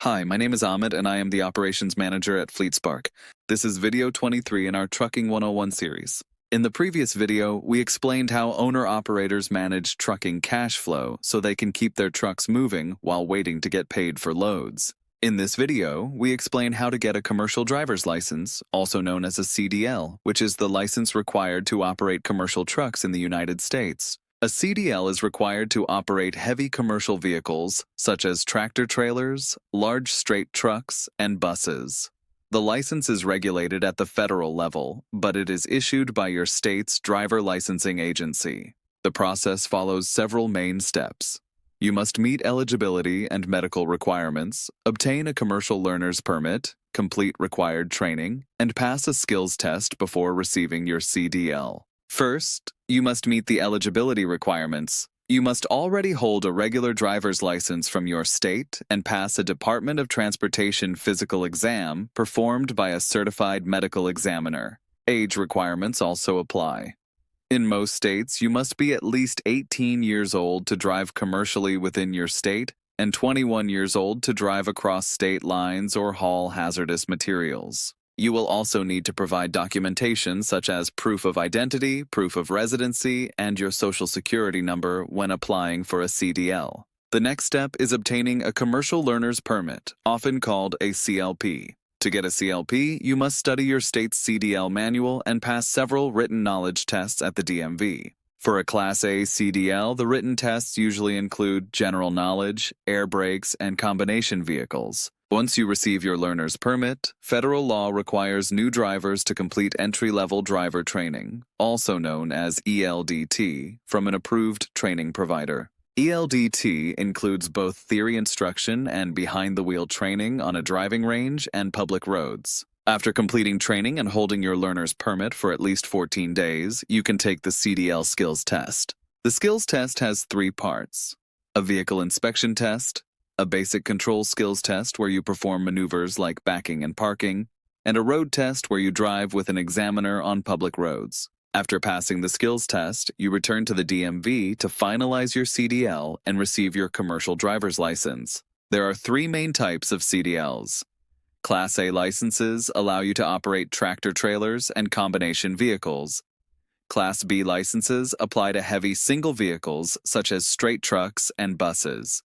Hi, my name is Ahmed and I am the Operations Manager at FleetSpark. This is video 23 in our Trucking 101 series. In the previous video, we explained how owner-operators manage trucking cash flow so they can keep their trucks moving while waiting to get paid for loads. In this video, we explain how to get a commercial driver's license, also known as a CDL, which is the license required to operate commercial trucks in the United States. A CDL is required to operate heavy commercial vehicles, such as tractor-trailers, large straight trucks, and buses. The license is regulated at the federal level, but it is issued by your state's driver licensing agency. The process follows several main steps. You must meet eligibility and medical requirements, obtain a commercial learner's permit, complete required training, and pass a skills test before receiving your CDL. First, you must meet the eligibility requirements. You must already hold a regular driver's license from your state and pass a Department of Transportation physical exam performed by a certified medical examiner. Age requirements also apply. In most states, you must be at least 18 years old to drive commercially within your state and 21 years old to drive across state lines or haul hazardous materials. You will also need to provide documentation such as proof of identity, proof of residency, and your social security number when applying for a CDL. The next step is obtaining a commercial learner's permit, often called a CLP. To get a CLP, you must study your state's CDL manual and pass several written knowledge tests at the DMV. For a Class A CDL, the written tests usually include general knowledge, air brakes, and combination vehicles. Once you receive your learner's permit, federal law requires new drivers to complete entry-level driver training, also known as ELDT, from an approved training provider. ELDT includes both theory instruction and behind-the-wheel training on a driving range and public roads. After completing training and holding your learner's permit for at least 14 days, you can take the CDL skills test. The skills test has 3 parts: a vehicle inspection test, a basic control skills test where you perform maneuvers like backing and parking, and a road test where you drive with an examiner on public roads. After passing the skills test, you return to the DMV to finalize your CDL and receive your commercial driver's license. There are 3 main types of CDLs. Class A licenses allow you to operate tractor-trailers and combination vehicles. Class B licenses apply to heavy single vehicles such as straight trucks and buses.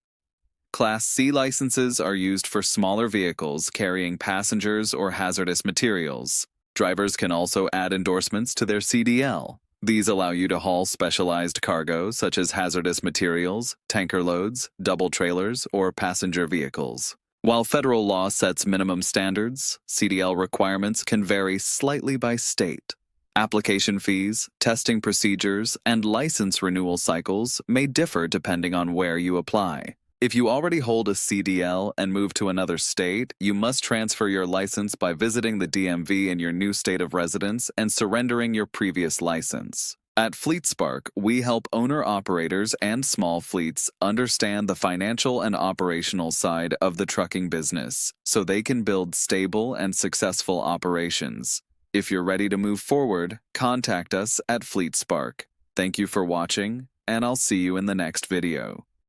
Class C licenses are used for smaller vehicles carrying passengers or hazardous materials. Drivers can also add endorsements to their CDL. These allow you to haul specialized cargo such as hazardous materials, tanker loads, double trailers, or passenger vehicles. While federal law sets minimum standards, CDL requirements can vary slightly by state. Application fees, testing procedures, and license renewal cycles may differ depending on where you apply. If you already hold a CDL and move to another state, you must transfer your license by visiting the DMV in your new state of residence and surrendering your previous license. At FleetSpark, we help owner-operators and small fleets understand the financial and operational side of the trucking business so they can build stable and successful operations. If you're ready to move forward, contact us at FleetSpark. Thank you for watching, and I'll see you in the next video.